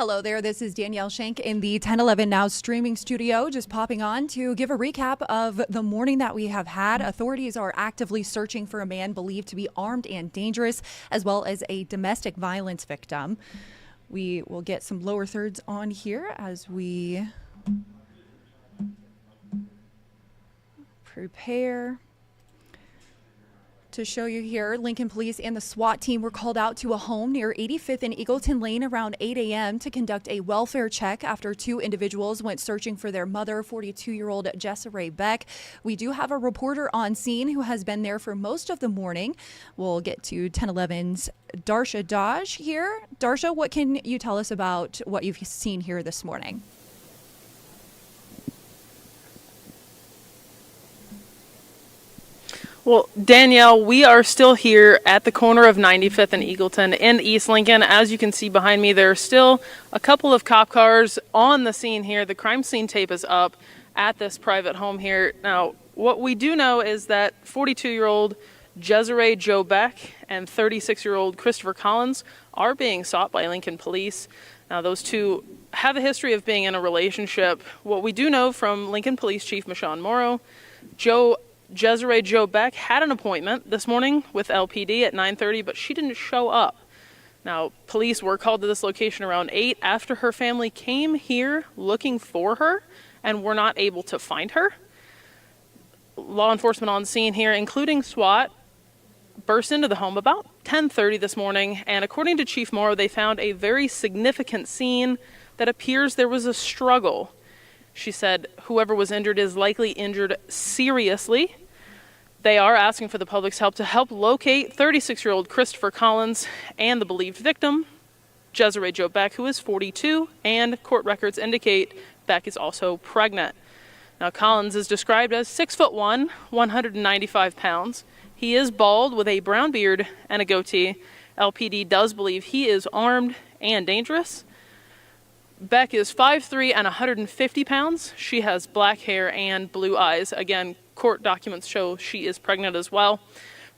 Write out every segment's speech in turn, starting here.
Hello there, this is Danielle Schenk in the 1011 Now streaming studio, just popping on to give a recap of the morning that we have had. Authorities are actively searching for a man believed to be armed and dangerous, as well as a domestic violence victim. We will get some lower thirds on here as we prepare to show you here. Lincoln Police and the SWAT team were called out to a home near 85th and Eagleton Lane around 8 a.m. to conduct a welfare check after two individuals went searching for their mother, 42-year-old Jessica Beck. We do have a reporter on scene who has been there for most of the morning. We'll get to 1011's Darsha Dodge here. Darsha, what can you tell us about what you've seen here this morning? Well, Danielle, we are still here at the corner of 95th and Eagleton in East Lincoln. As you can see behind me, there are still a couple of cop cars on the scene here. The crime scene tape is up at this private home here. Now, what we do know is that 42-year-old Jessica Joe Beck and 36-year-old Christopher Collins are being sought by Lincoln Police. Now, those two have a history of being in a relationship. What we do know from Lincoln Police Chief Michonne Morrow, Jessica Joe Beck had an appointment this morning with LPD at 9:30, but she didn't show up. Now, police were called to this location around 8 after her family came here looking for her and were not able to find her. Law enforcement on scene here, including SWAT, burst into the home about 10:30 this morning, and according to Chief Morrow, they found a very significant scene that appears there was a struggle. She said whoever was injured is likely injured seriously. They are asking for the public's help to help locate 36-year-old Christopher Collins and the believed victim, Jessica Joe Beck, who is 42, and court records indicate Beck is also pregnant. Now, Collins is described as 6'1", 195 pounds. He is bald with a brown beard and a goatee. LPD does believe he is armed and dangerous. Beck is 5'3" and 150 pounds. She has black hair and blue eyes. Again, court documents show she is pregnant as well.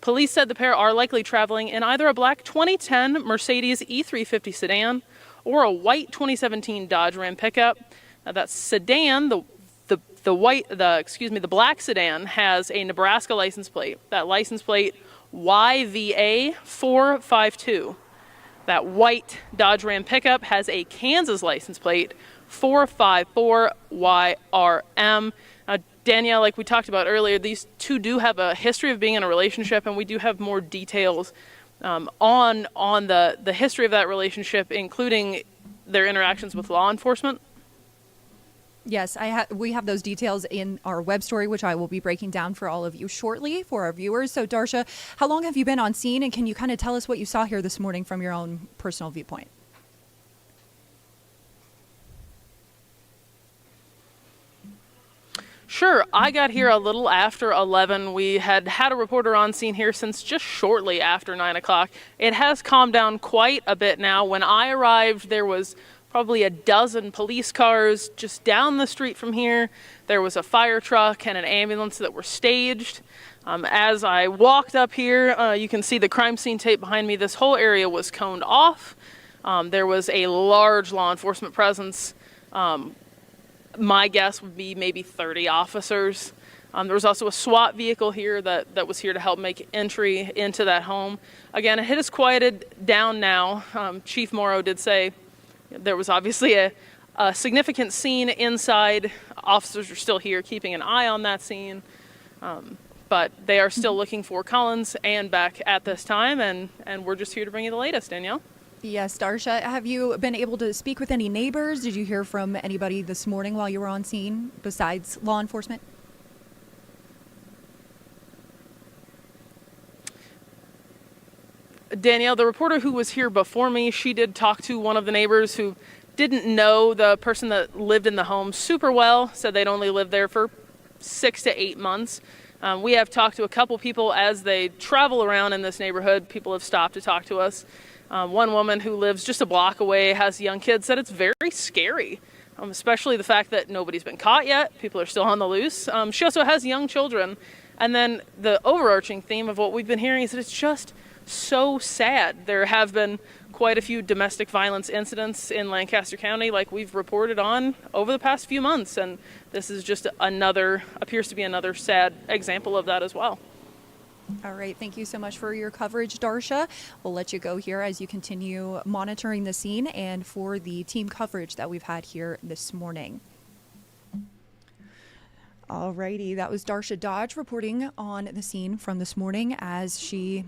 Police said the pair are likely traveling in either a black 2010 Mercedes E350 sedan or a white 2017 Dodge Ram pickup. Now, that sedan, the black sedan has a Nebraska license plate. That license plate YVA 452. That white Dodge Ram pickup has a Kansas license plate, 454YRM. Danielle, like we talked about earlier, these two do have a history of being in a relationship, and we do have more details on the history of that relationship, including their interactions with law enforcement. Yes, we have those details in our web story, which I will be breaking down for all of you shortly for our viewers. So, Darsha, how long have you been on scene, and can you kind of tell us what you saw here this morning from your own personal viewpoint? Sure. I got here a little after 11. We had a reporter on scene here since just shortly after 9 o'clock. It has calmed down quite a bit now. When I arrived, there was probably a dozen police cars just down the street from here. There was a fire truck and an ambulance that were staged. As I walked up here, you can see the crime scene tape behind me. This whole area was coned off. There was a large law enforcement presence. My guess would be maybe 30 officers. There was also a SWAT vehicle here that was here to help make entry into that home. Again, it has quieted down now. Chief Morrow did say there was obviously a significant scene inside. Officers are still here keeping an eye on that scene. But they are still looking for Collins and Beck at this time, and we're just here to bring you the latest, Danielle. Yes, Darsha, have you been able to speak with any neighbors? Did you hear from anybody this morning while you were on scene besides law enforcement? Danielle, the reporter who was here before me, she did talk to one of the neighbors who didn't know the person that lived in the home super well, said they'd only lived there for 6 to 8 months. We have talked to a couple people as they travel around in this neighborhood. People have stopped to talk to us. One woman who lives just a block away, has young kids, said it's very scary, especially the fact that nobody's been caught yet. People are still on the loose. She also has young children. And then the overarching theme of what we've been hearing is that it's just so sad. There have been quite a few domestic violence incidents in Lancaster County, like we've reported on over the past few months, and this is just appears to be another sad example of that as well. All right. Thank you so much for your coverage, Darsha. We'll let you go here as you continue monitoring the scene and for the team coverage that we've had here this morning. All righty. That was Darsha Dodge reporting on the scene from this morning as she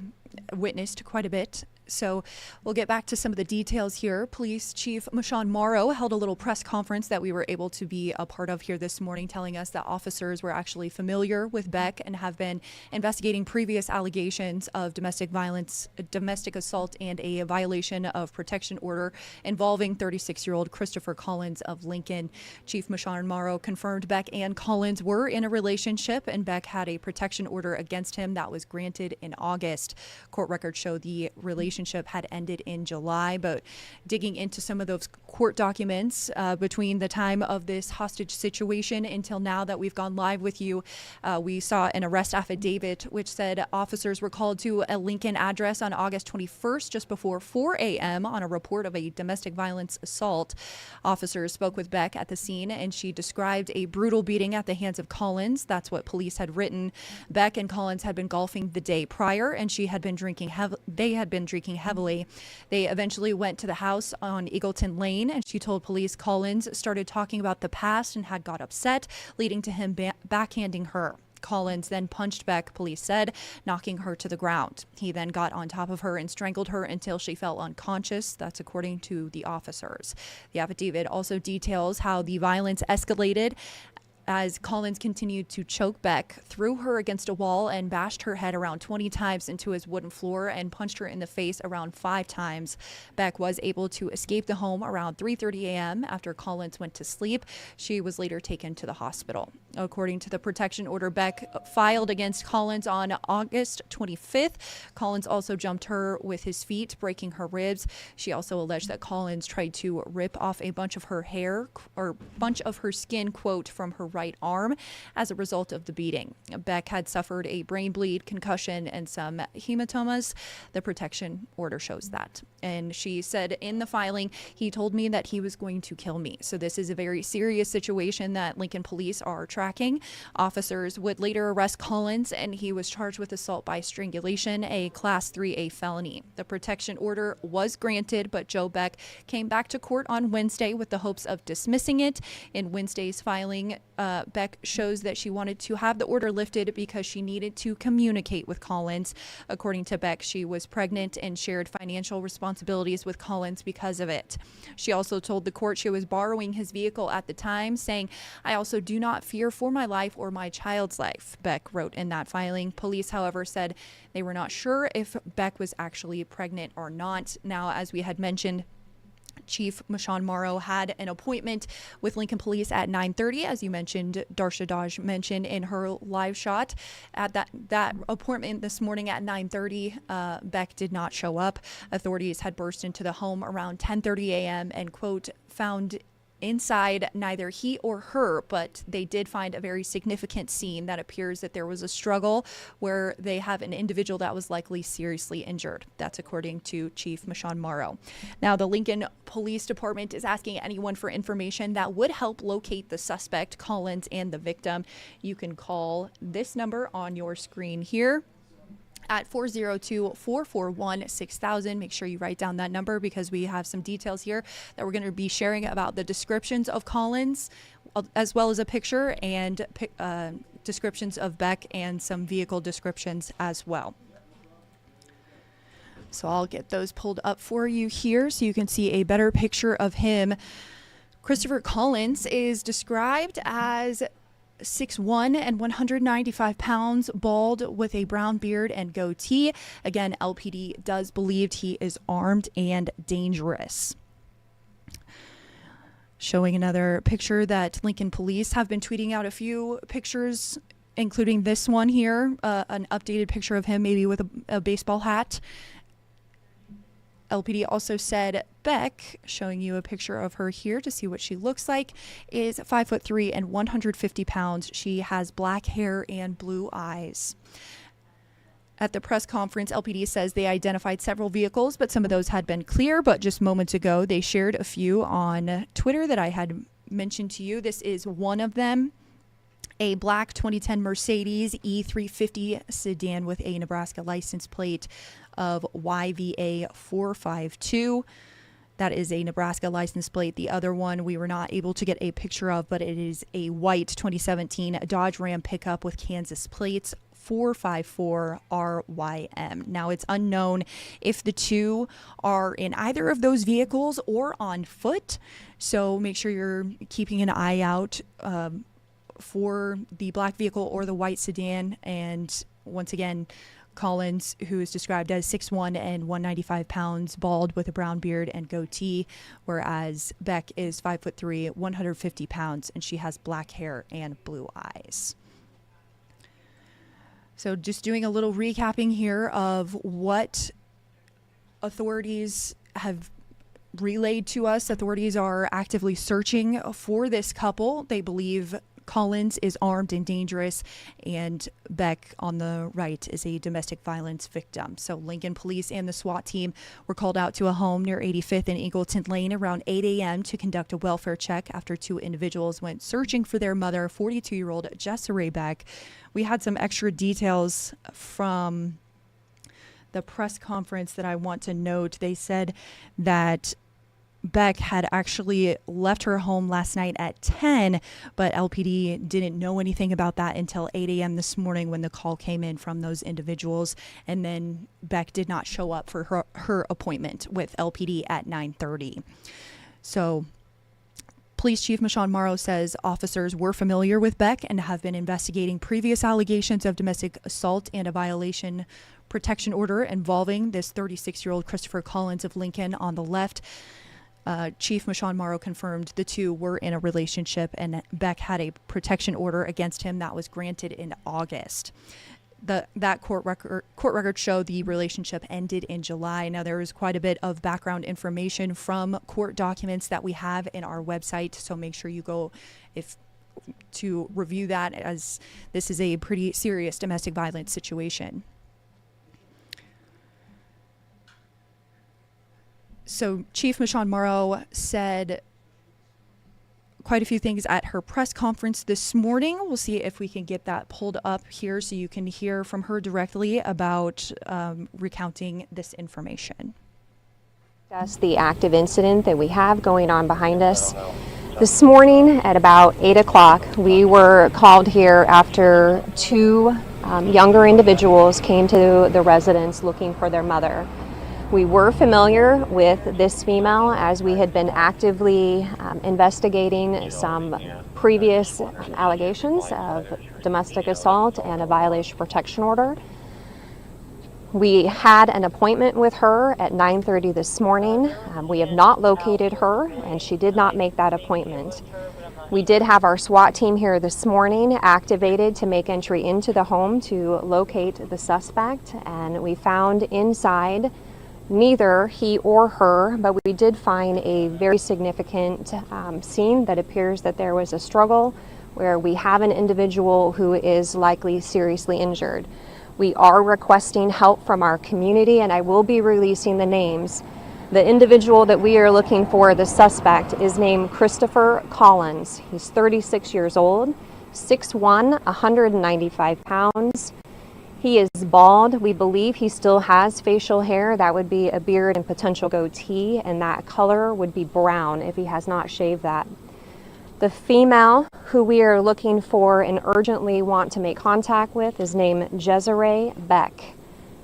witnessed quite a bit. So we'll get back to some of the details here. Police Chief Michonne Morrow held a little press conference that we were able to be a part of here this morning, telling us that officers were actually familiar with Beck and have been investigating previous allegations of domestic violence, domestic assault, and a violation of protection order involving 36-year-old Christopher Collins of Lincoln. Chief Michonne Morrow confirmed Beck and Collins were in a relationship, and Beck had a protection order against him that was granted in August. Court records show the relationship had ended in July, but digging into some of those court documents between the time of this hostage situation until now that we've gone live with you, we saw an arrest affidavit which said officers were called to a Lincoln address on August 21st, just before 4 a.m. on a report of a domestic violence assault. Officers spoke with Beck at the scene, and she described a brutal beating at the hands of Collins. That's what police had written. Beck and Collins had been golfing the day prior, and they had been drinking heavily. They eventually went to the house on Eagleton Lane, and she told police Collins started talking about the past and had got upset, leading to him backhanding her. Collins then punched Beck, police said, knocking her to the ground. He then got on top of her and strangled her until she fell unconscious. That's according to the officers. The affidavit also details how the violence escalated as Collins continued to choke Beck, threw her against a wall, and bashed her head around 20 times into his wooden floor and punched her in the face around 5 times. Beck was able to escape the home around 3:30 a.m. after Collins went to sleep. She was later taken to the hospital. According to the protection order Beck filed against Collins on August 25th, Collins also jumped her with his feet, breaking her ribs. She also alleged that Collins tried to rip off a bunch of her hair or bunch of her skin, quote, from her right arm as a result of the beating. Beck had suffered a brain bleed, concussion, and some hematomas. The protection order shows that. And she said in the filing, he told me that he was going to kill me. So this is a very serious situation that Lincoln police are tracking. Officers would later arrest Collins, and he was charged with assault by strangulation, a Class 3A felony. The protection order was granted, but Joe Beck came back to court on Wednesday with the hopes of dismissing it. In Wednesday's filing, Beck shows that she wanted to have the order lifted because she needed to communicate with Collins. According to Beck, she was pregnant and shared financial responsibilities with Collins because of it. She also told the court she was borrowing his vehicle at the time, saying, "I also do not fear for my life or my child's life," Beck wrote in that filing. Police, however, said they were not sure if Beck was actually pregnant or not. Now, as we had mentioned, Chief Michonne Morrow had an appointment with Lincoln Police at 9:30, as you mentioned, Darsha Dodge mentioned in her live shot. At that appointment this morning at 9:30, Beck did not show up. Authorities had burst into the home around 10:30 a.m. and, quote, found inside neither he or her, but they did find a very significant scene that appears that there was a struggle where they have an individual that was likely seriously injured. That's according to Chief Michonne Morrow. Now, the Lincoln Police Department is asking anyone for information that would help locate the suspect, Collins, and the victim. You can call this number on your screen here at 402-441-6000. Make sure you write down that number because we have some details here that we're going to be sharing about the descriptions of Collins, as well as a picture and descriptions of Beck and some vehicle descriptions as well. So I'll get those pulled up for you here so you can see a better picture of him. Christopher Collins is described as 6'1" and 195 pounds, bald with a brown beard and goatee. Again, LPD does believe he is armed and dangerous. Showing another picture that Lincoln Police have been tweeting out a few pictures, including this one here, an updated picture of him maybe with a baseball hat. LPD also said Beck, showing you a picture of her here to see what she looks like, is 5'3" and 150 pounds. She has black hair and blue eyes. At the press conference, LPD says they identified several vehicles, but some of those had been clear. But just moments ago, they shared a few on Twitter that I had mentioned to you. This is one of them, a black 2010 Mercedes E350 sedan with a Nebraska license plate of YVA 452. That is a Nebraska license plate. The other one we were not able to get a picture of, but it is a white 2017 Dodge Ram pickup with Kansas plates 454 RYM. Now, it's unknown if the two are in either of those vehicles or on foot, so make sure you're keeping an eye out for the black vehicle or the white sedan. And once again, Collins, who is described as 6'1" and 195 pounds, bald with a brown beard and goatee, whereas Beck is 5'3", 150 pounds, and she has black hair and blue eyes. So just doing a little recapping here of what authorities have relayed to us. Authorities are actively searching for this couple. They believe Collins is armed and dangerous, and Beck on the right is a domestic violence victim. So Lincoln Police and the SWAT team were called out to a home near 85th and Eagleton Lane around 8 a.m. to conduct a welfare check after two individuals went searching for their mother, 42-year-old Jessere Beck. We had some extra details from the press conference that I want to note. They said that Beck had actually left her home last night at 10, but LPD didn't know anything about that until 8 a.m. this morning when the call came in from those individuals. And then Beck did not show up for her appointment with LPD at 9:30. So Police Chief Michonne Morrow says officers were familiar with Beck and have been investigating previous allegations of domestic assault and a violation protection order involving this 36-year-old Christopher Collins of Lincoln on the left. Chief Michonne Morrow confirmed the two were in a relationship, and Beck had a protection order against him that was granted in August. That court records show the relationship ended in July. Now, there is quite a bit of background information from court documents that we have in our website, so make sure you go to review that, as this is a pretty serious domestic violence situation. So Chief Michonne Morrow said quite a few things at her press conference this morning. We'll see if we can get that pulled up here so you can hear from her directly about recounting this information. Discuss the active incident that we have going on behind us. This morning at about 8 o'clock, we were called here after two younger individuals came to the residence looking for their mother. We were familiar with this female as we had been actively investigating some previous allegations of domestic assault and a violation protection order. We had an appointment with her at 9:30 this morning. We have not located her, and she did not make that appointment. We did have our SWAT team here this morning activated to make entry into the home to locate the suspect, and we found inside neither he or her, but we did find a very significant scene that appears that there was a struggle where we have an individual who is likely seriously injured. We are requesting help from our community, and I will be releasing the names. The individual that we are looking for, the suspect, is named Christopher Collins. He's 36 years old, 6'1", 195 pounds. He is bald. We believe he still has facial hair. That would be a beard and potential goatee, and that color would be brown if he has not shaved that. The female who we are looking for and urgently want to make contact with is named Jessere Beck.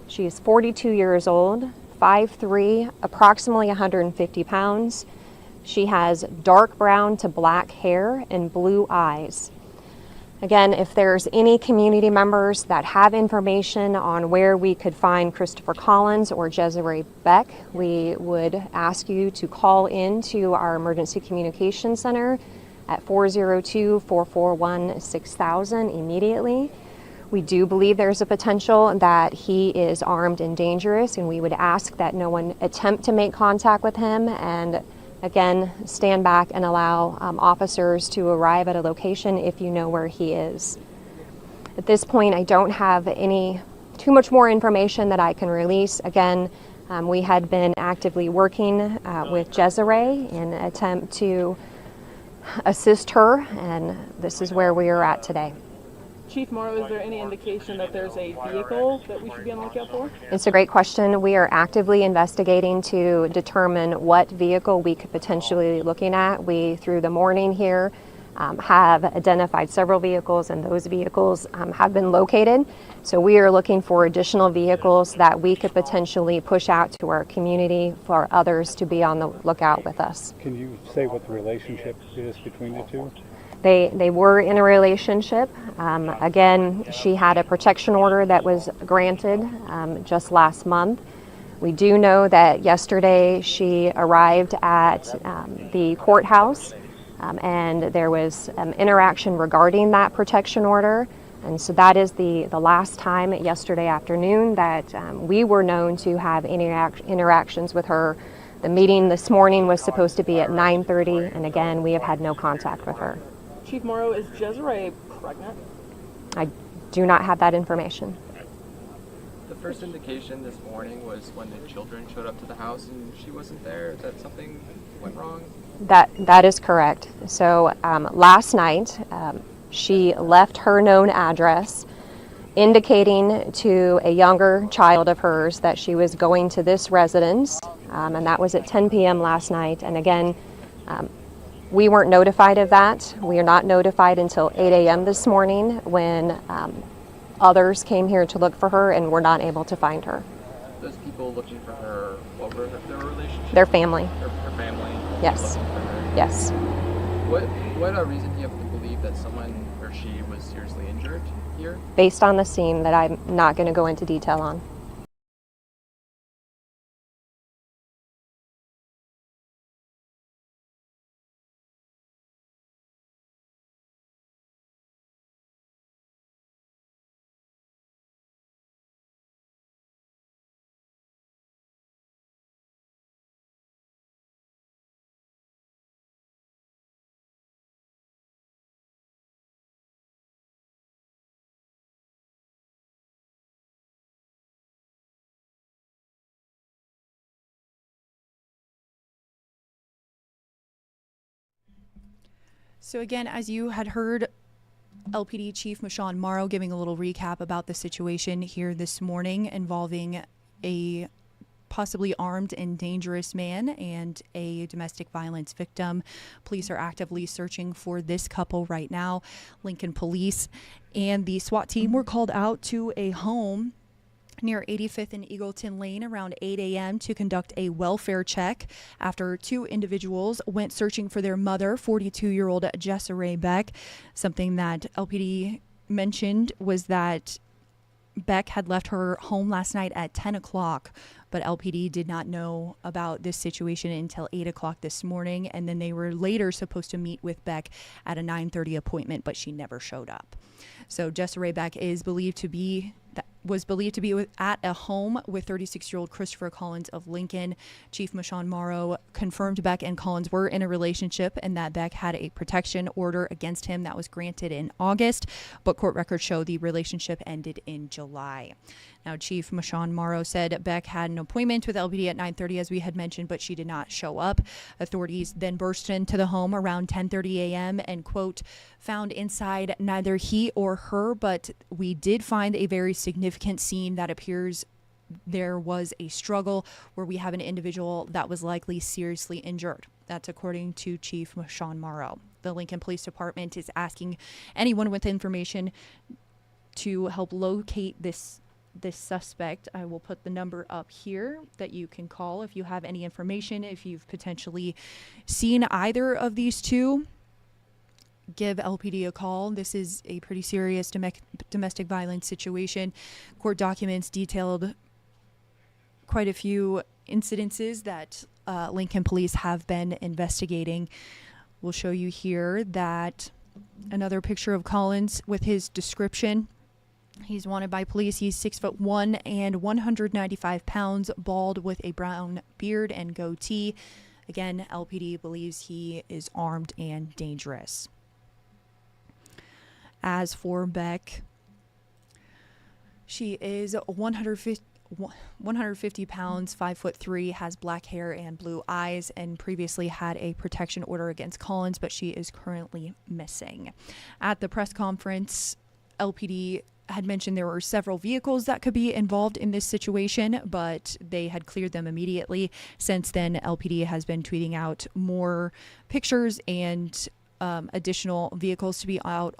She is 42 years old, 5'3", approximately 150 pounds. She has dark brown to black hair and blue eyes. Again, if there's any community members that have information on where we could find Christopher Collins or Jessere Beck, we would ask you to call in to our Emergency Communications Center at 402-441-6000 immediately. We do believe there's a potential that he is armed and dangerous, and we would ask that no one attempt to make contact with him, and again, stand back and allow officers to arrive at a location if you know where he is. At this point, I don't have any too much more information that I can release. Again, we had been actively working with Desiree in an attempt to assist her, and this is where we are at today. Chief Morrow, is there any indication that there's a vehicle that we should be on the lookout for? It's a great question. We are actively investigating to determine what vehicle we could potentially be looking at. We, through the morning here, have identified several vehicles, and those vehicles have been located. So we are looking for additional vehicles that we could potentially push out to our community for others to be on the lookout with us. Can you say what the relationship is between the two? They were in a relationship. Again, she had a protection order that was granted just last month. We do know that yesterday she arrived at the courthouse and there was interaction regarding that protection order. And so that is the last time yesterday afternoon that we were known to have interactions with her. The meeting this morning was supposed to be at 9:30, and again, we have had no contact with her. Chief Morrow, is Desiree pregnant? I do not have that information. The first indication this morning was when the children showed up to the house and she wasn't there. Is that something went wrong? That is correct. So last night, she left her known address, indicating to a younger child of hers that she was going to this residence, and that was at 10 p.m. last night. And again, we weren't notified of that. We are not notified until 8 a.m. this morning when others came here to look for her and were not able to find her. Those people looking for her, what were their relationship? Their family. Her family? Yes. Looking for her. Yes. What reason do you have to believe that someone or she was seriously injured here? Based on the scene that I'm not going to go into detail on. So again, as you had heard, LPD Chief Michon Morrow giving a little recap about the situation here this morning involving a possibly armed and dangerous man and a domestic violence victim. Police are actively searching for this couple right now. Lincoln Police and the SWAT team were called out to a home near 85th and Eagleton Lane around 8 a.m. to conduct a welfare check after two individuals went searching for their mother, 42-year-old Desiree Beck. Something that LPD mentioned was that Beck had left her home last night at 10 o'clock, but LPD did not know about this situation until 8 o'clock this morning, and then they were later supposed to meet with Beck at a 9:30 appointment, but she never showed up. So Desiree Beck was believed to be at a home with 36-year-old Christopher Collins of Lincoln. Chief Michon Morrow confirmed Beck and Collins were in a relationship and that Beck had a protection order against him that was granted in August, but court records show the relationship ended in July. Now, Chief Michon Morrow said Beck had an appointment with LPD at 9:30, as we had mentioned, but she did not show up. Authorities then burst into the home around 10:30 a.m. and, quote, found inside neither he or her, but we did find a very significant scene that appears there was a struggle where we have an individual that was likely seriously injured. That's according to Chief Michon Morrow. The Lincoln Police Department is asking anyone with information to help locate this suspect. I will put the number up here that you can call if you have any information. If you've potentially seen either of these two, give LPD a call. This is a pretty serious domestic violence situation. Court documents detailed quite a few incidences that Lincoln Police have been investigating. We'll show you here that another picture of Collins with his description. He's wanted by police. He's 6'1" and 195 pounds, bald with a brown beard and goatee. Again, LPD believes he is armed and dangerous. As for Beck, She is 150 pounds, 5'3", has black hair and blue eyes, and previously had a protection order against Collins, but she is currently missing. At the press conference, LPD had mentioned there were several vehicles that could be involved in this situation, but they had cleared them immediately. Since then, LPD has been tweeting out more pictures and additional vehicles to be out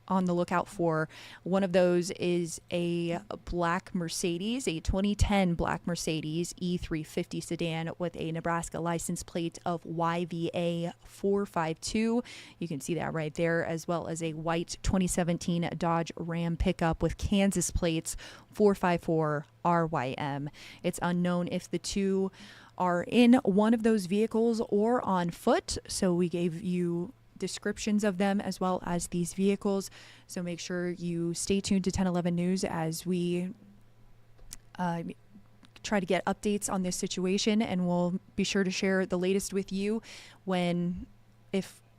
on the lookout for. One of those is a black Mercedes, a 2010 black Mercedes E350 sedan with a Nebraska license plate of YVA 452. You can see that right there, as well as a white 2017 Dodge Ram pickup with Kansas plates 454 RYM. It's unknown if the two are in one of those vehicles or on foot, so we gave you descriptions of them as well as these vehicles. So make sure you stay tuned to 1011 News as we try to get updates on this situation, and we'll be sure to share the latest with you when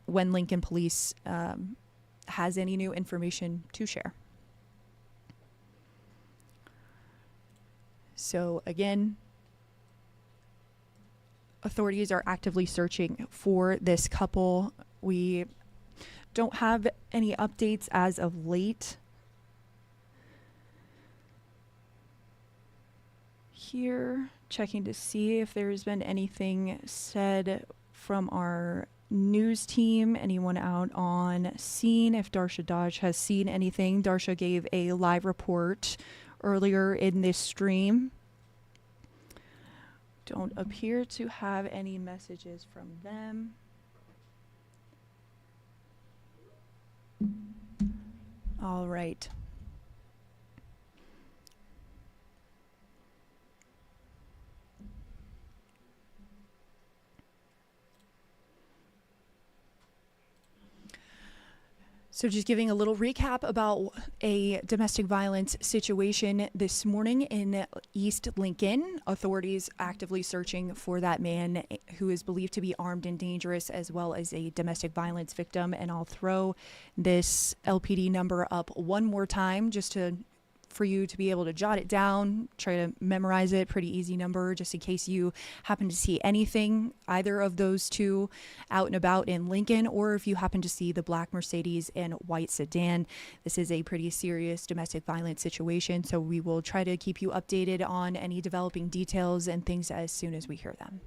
Lincoln Police has any new information to share. So again, authorities are actively searching for this couple. We don't have any updates as of late. Here, checking to see if there's been anything said from our news team, anyone out on scene, if Darsha Dodge has seen anything. Darsha gave a live report earlier in this stream. Don't appear to have any messages from them. All right. So just giving a little recap about a domestic violence situation this morning in East Lincoln. Authorities actively searching for that man who is believed to be armed and dangerous, as well as a domestic violence victim. And I'll throw this LPD number up one more time just for you to be able to jot it down, try to memorize it. Pretty easy number, just in case you happen to see anything, either of those two, out and about in Lincoln, or if you happen to see the black Mercedes and white sedan. This is a pretty serious domestic violence situation, so we will try to keep you updated on any developing details and things as soon as we hear them.